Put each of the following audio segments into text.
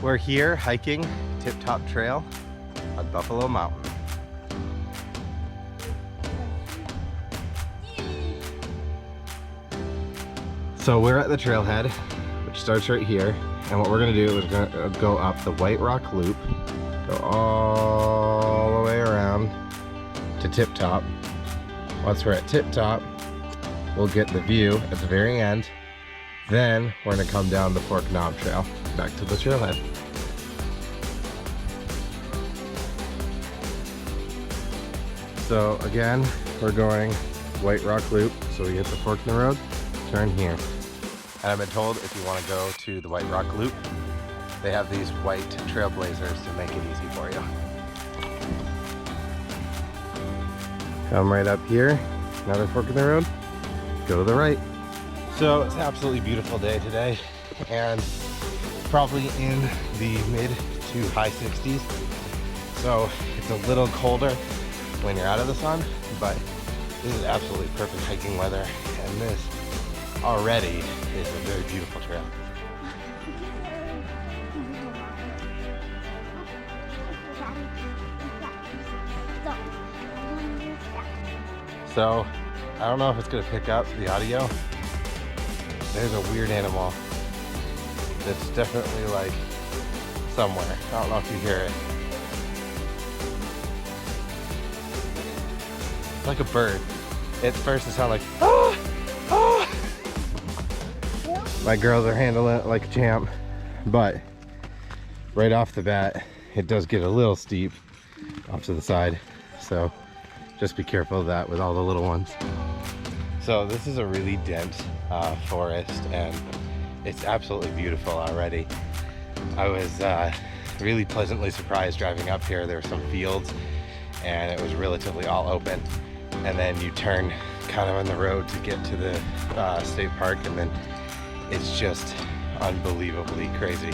We're here hiking Tip Top Trail on Buffalo Mountain. So we're at the trailhead, which starts right here. And what we're gonna do is we're gonna go up the White Rock Loop, go all the way around to Tip Top. Once we're at Tip Top, we'll get the view at the very end. Then we're gonna come down the Fork Knob Trail back to the trailhead. So again, we're going White Rock Loop. So we hit the fork in the road, turn here. And I've been told if you want to go to the White Rock Loop, they have these white trailblazers to make it easy for you. Come right up here, another fork in the road, go to the right. So it's an absolutely beautiful day today, and probably in the mid to high 60s. So it's a little colder when you're out of the sun, but this is absolutely perfect hiking weather, and this already is a very beautiful trail. So I don't know if it's going to pick up the audio. There's a weird animal that's definitely like somewhere. I don't know if you hear it. It's like a bird. At first it sounded like, ah, ah. My girls are handling it like a champ, but right off the bat, it does get a little steep off to the side. So just be careful of that with all the little ones. So this is a really dense forest, and it's absolutely beautiful already. I was really pleasantly surprised driving up here. There were some fields and it was relatively all open. And then you turn kind of on the road to get to the state park, and then it's just unbelievably crazy.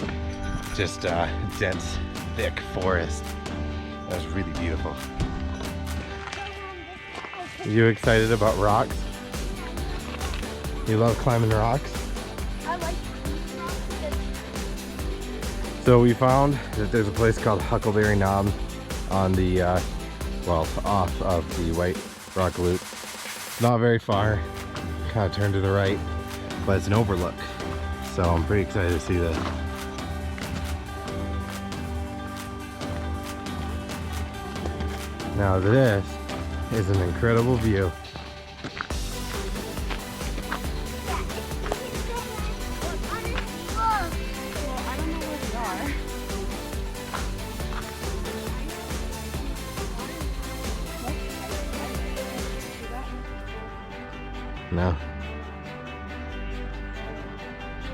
Just dense, thick forest. That was really beautiful. Are you excited about rocks? You love climbing rocks? I like rocks. So we found that there's a place called Huckleberry Knob on the, well, off of the White Rock Loop. Not very far, kind of turn to the right, but it's an overlook. So I'm pretty excited to see this. Now this is an incredible view. No.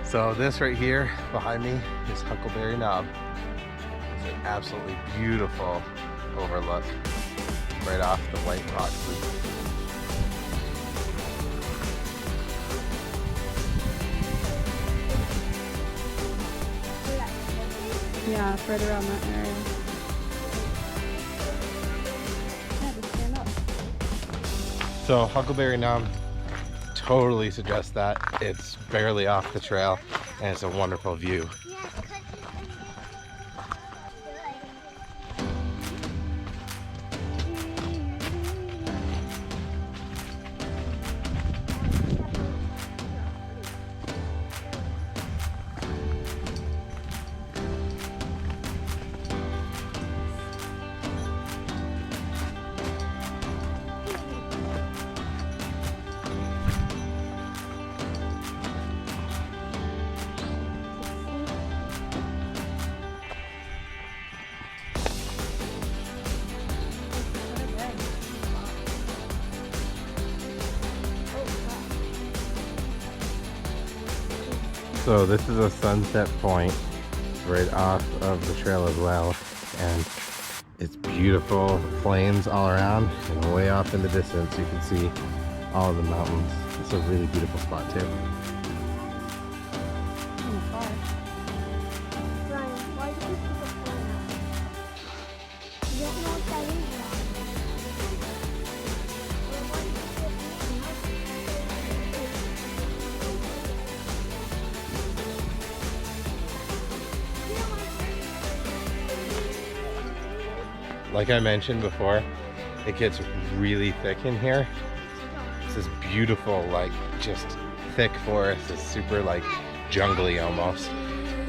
So this right here behind me is Huckleberry Knob. It's an absolutely beautiful overlook right off the White Rock Loop. Yeah, further around that area. Yeah, just stand up. So Huckleberry Knob, totally suggest that. It's barely off the trail and it's a wonderful view. So this is a sunset point right off of the trail as well, and it's beautiful, flames all around, and way off in the distance you can see all of the mountains. It's a really beautiful spot too. Ryan, why did you put the phone out? You don't know what that is, Ryan. like I mentioned before, it gets really thick in here. It's this beautiful, like, just thick forest. It's super, like, jungly almost.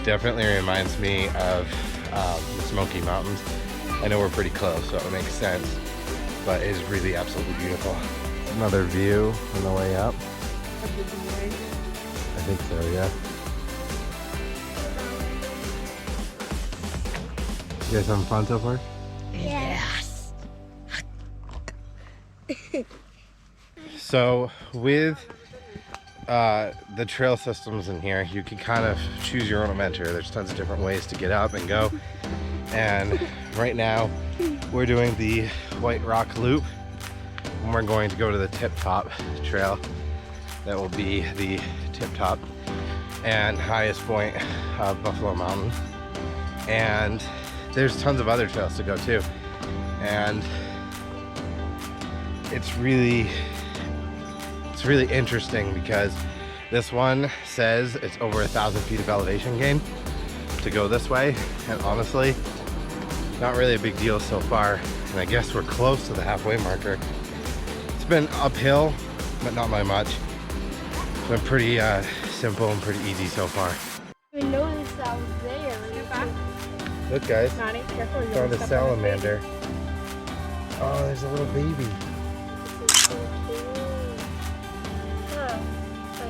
Definitely reminds me of the Smoky Mountains. I know we're pretty close, so it makes sense, but it is really absolutely beautiful. Another view on the way up. I think so, yeah. You guys having fun so far? Yes. So with the trail systems in here, you can kind of choose your own adventure. There's tons of different ways to get up and go. And right now we're doing the White Rock Loop, and we're going to go to the Tip Top Trail. That will be the tip top and highest point of Buffalo Mountain. And there's tons of other trails to go too. And it's really interesting because this one says it's over 1,000 feet of elevation gain to go this way, and honestly, not really a big deal so far. And I guess we're close to the halfway marker. It's been uphill, but not by much. It's been pretty simple and pretty easy so far. I noticed I was there. Look, guys, Maddie, careful. found a salamander. Oh, there's a little baby.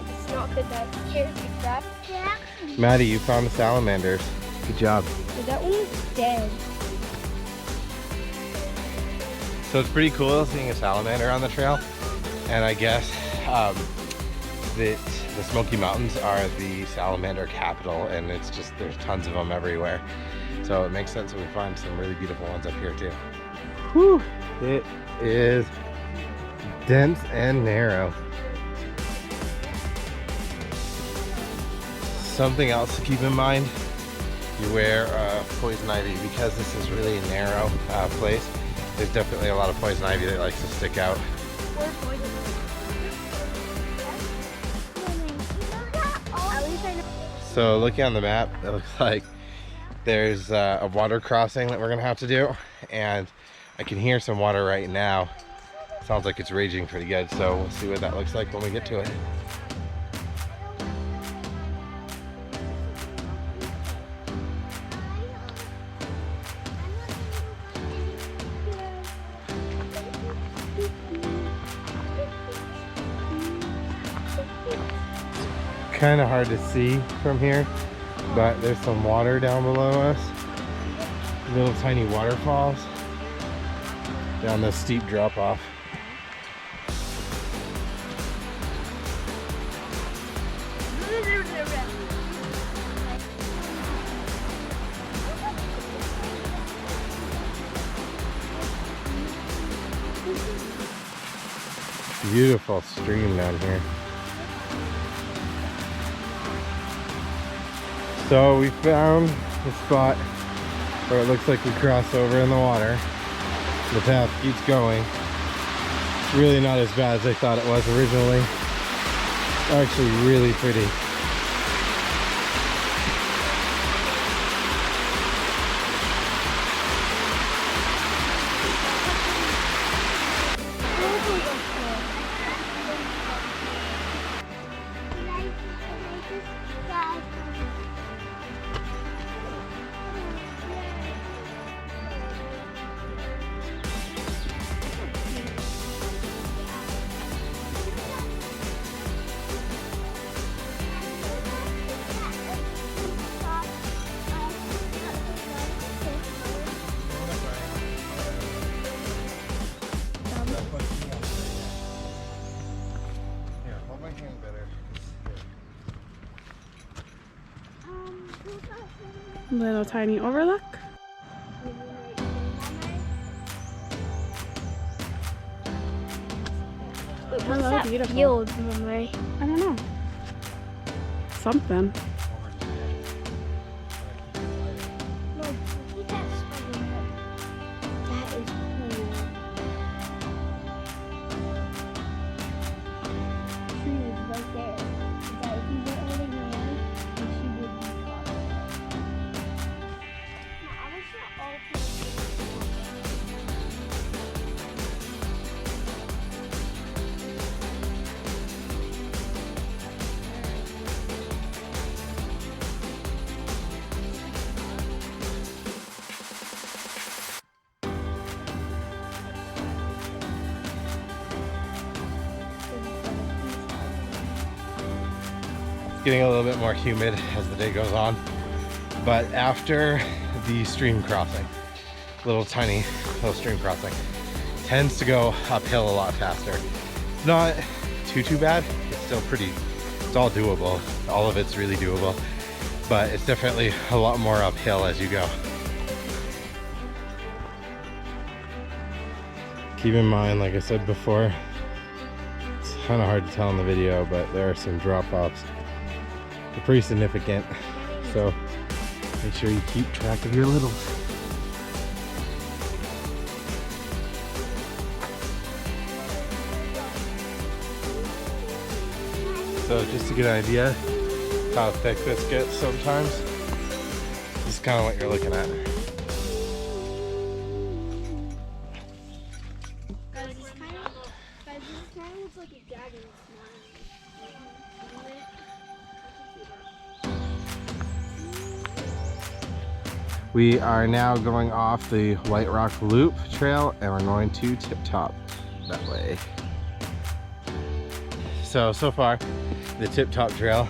It's not good that here, pick that. Yeah. Maddie, you found the salamanders. Good job. That one is dead. So it's pretty cool seeing a salamander on the trail. And I guess that the Smoky Mountains are the salamander capital, and it's just, there's tons of them everywhere. So it makes sense that we find some really beautiful ones up here too. Whew, it is dense and narrow. Something else to keep in mind, beware of poison ivy, because this is really a narrow place. There's definitely a lot of poison ivy that likes to stick out. So looking on the map, it looks like there's a water crossing that we're gonna have to do, and I can hear some water right now. Sounds like it's raging pretty good, so we'll see what that looks like when we get to it. Kind of hard to see from here, but there's some water down below us. Little tiny waterfalls down this steep drop off. Beautiful stream down here. So we found the spot where it looks like we crossed over in the water. The path keeps going. It's really not as bad as I thought it was originally. Actually really pretty. Little tiny overlook. Wait, Hello, what's that beautiful. field, Mummy? I don't know. Something. No, look at that spider web. That is cool. She is right there. That if you went over your hand, then she would be caught. No, I wish that all getting a little bit more humid as the day goes on. But after the stream crossing, tiny little stream crossing, tends to go uphill a lot faster. It's not too bad. It's still it's all doable. All of it's really doable, but it's definitely a lot more uphill as you go. Keep in mind, like I said before, it's kind of hard to tell in the video, but there are some drop-offs. They're pretty significant, so make sure you keep track of your littles. So just to get an idea how thick this gets sometimes, this is kind of what you're looking at. Guys, this kind of looks like a dragon smile. We are now going off the White Rock Loop trail and we're going to Tip Top that way. So far, the Tip Top trail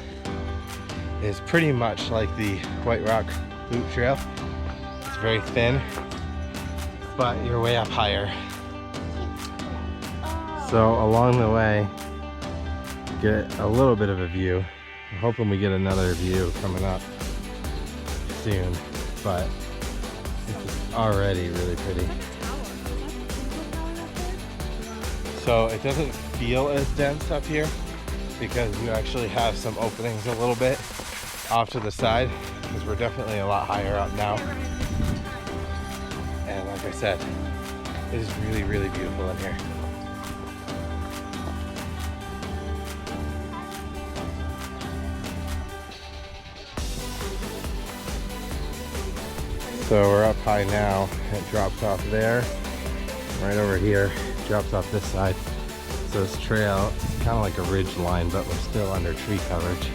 is pretty much like the White Rock Loop trail. It's very thin, but you're way up higher. So along the way, get a little bit of a view. I'm hoping we get another view coming up soon, but it's already really pretty. So it doesn't feel as dense up here because you actually have some openings a little bit off to the side because we're definitely a lot higher up now. And like I said, it is really, really beautiful in here. So we're up high now. It drops off there, right over here. It drops off this side. So this trail, it's kind of like a ridge line, but we're still under tree coverage.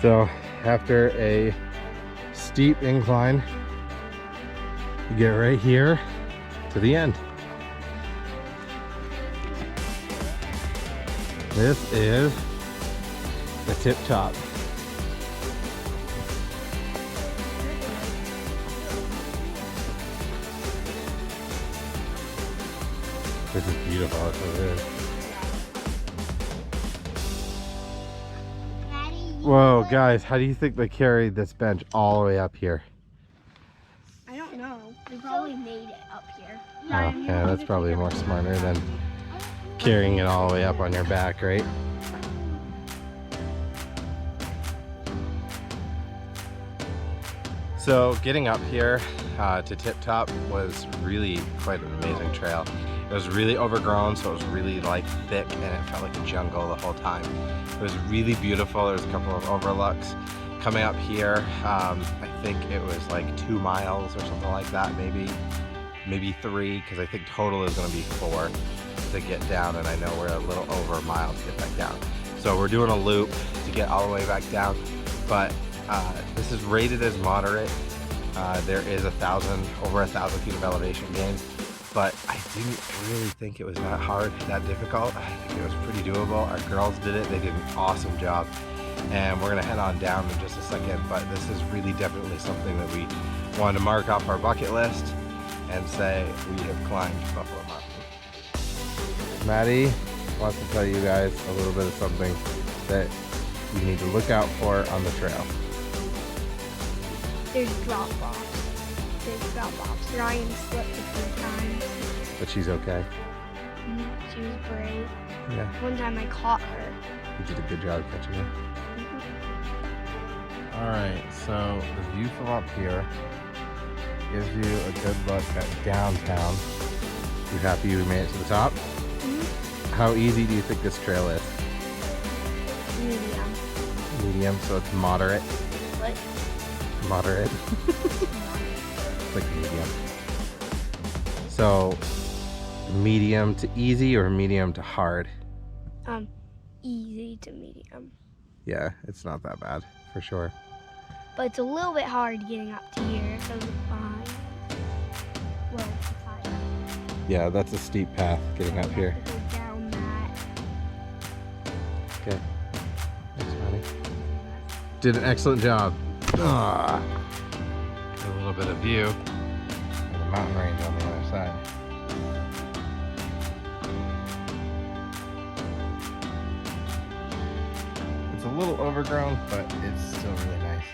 So after a steep incline, you get right here to the end. This is the Tip Top. This is beautiful, that's what it is. Whoa, guys, how do you think they carried this bench all the way up here? I don't know. They probably made it up here. Oh, yeah, that's probably more smarter than carrying it all the way up on your back, right? So getting up here to Tip Top was really quite an amazing trail. It was really overgrown, so it was really like thick and it felt like a jungle the whole time. It was really beautiful. There was a couple of overlooks. Coming up here, I think it was like 2 miles or something like that, maybe 3, because I think total is going to be 4 to get down, and I know we're a little over a mile to get back down. So we're doing a loop to get all the way back down, but this is rated as moderate. There is over 1,000 feet of elevation gain, but I didn't really think it was that hard, that difficult. I think it was pretty doable. Our girls did it. They did an awesome job. And we're gonna head on down in just a second, but this is really definitely something that we wanted to mark off our bucket list and say we have climbed Buffalo Mountain. Maddie wants to tell you guys a little bit of something that you need to look out for on the trail. There's drop-offs. Ryan slipped a few times. But she's okay. She was brave. Yeah. One time I caught her. You did a good job catching her. Alright, so the view from up here gives you a good look at downtown. You happy we made it to the top? Mm-hmm. How easy do you think this trail is? Medium. Medium, so it's moderate. What? Moderate. It's like medium. So, medium to easy or medium to hard? Easy to medium. Yeah, it's not that bad, for sure. But it's a little bit hard getting up to here because it's behind. Well, it's high. Yeah, that's a steep path getting up here. Go down that. Okay. Thanks, honey. Did an excellent job. A little bit of view of the mountain range on the other side. It's a little overgrown, but it's still really nice.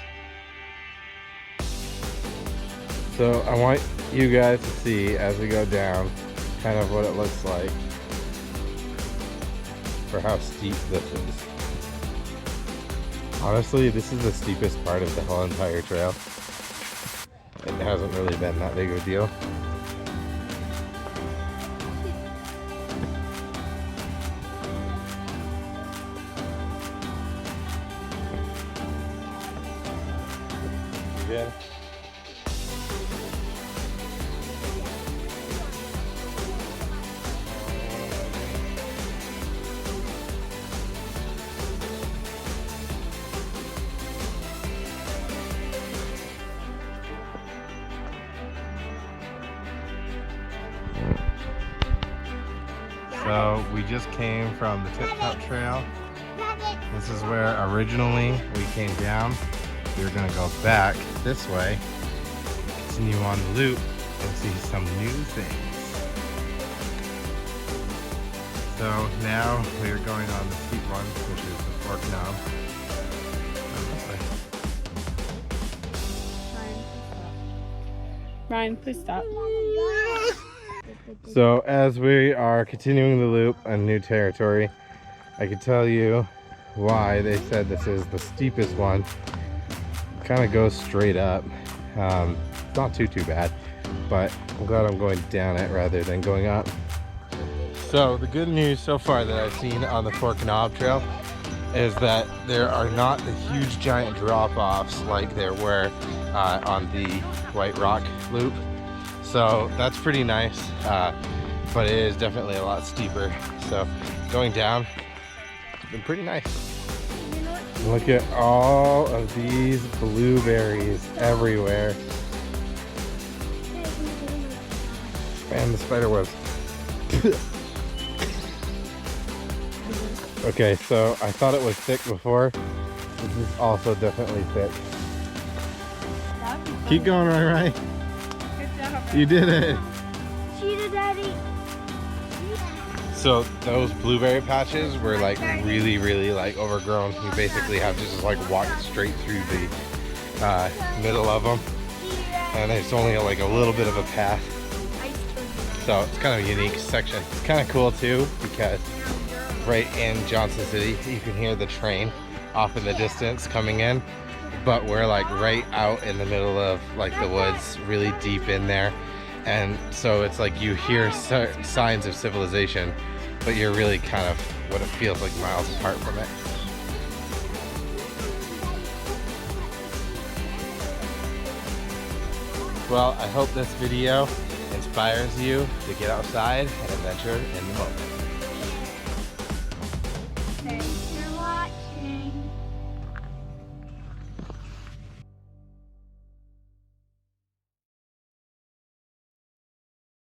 So I want you guys to see as we go down kind of what it looks like for how steep this is. Honestly, this is the steepest part of the whole entire trail. It hasn't really been that big of a deal. Yeah. So we just came from the Tip Top Trail. This is where originally we came down. We were gonna go back this way, continue on the loop, and see some new things. So now we are going on the steep one, which is the Fork Knob. Ryan, please stop. So as we are continuing the loop on new territory, I can tell you why they said this is the steepest one. Kind of goes straight up. It's not too bad, but I'm glad I'm going down it rather than going up. So the good news so far that I've seen on the Fork Knob Trail is that there are not the huge giant drop-offs like there were on the White Rock loop. So that's pretty nice, but it is definitely a lot steeper. So going down, it's been pretty nice. Look at all of these blueberries everywhere. And the spider webs. Okay, so I thought it was thick before. This is also definitely thick. Keep going, right? Good job. You did it. Cheetah Daddy. So those blueberry patches were like really like overgrown. You basically have to just like walk straight through the middle of them, and there's only like a little bit of a path. So it's kind of a unique section. It's kind of cool too because right in Johnson City you can hear the train off in the distance coming in, but we're like right out in the middle of like the woods, really deep in there. And so it's like you hear signs of civilization, but you're really kind of what it feels like miles apart from it. Well, I hope this video inspires you to get outside and adventure in the moment.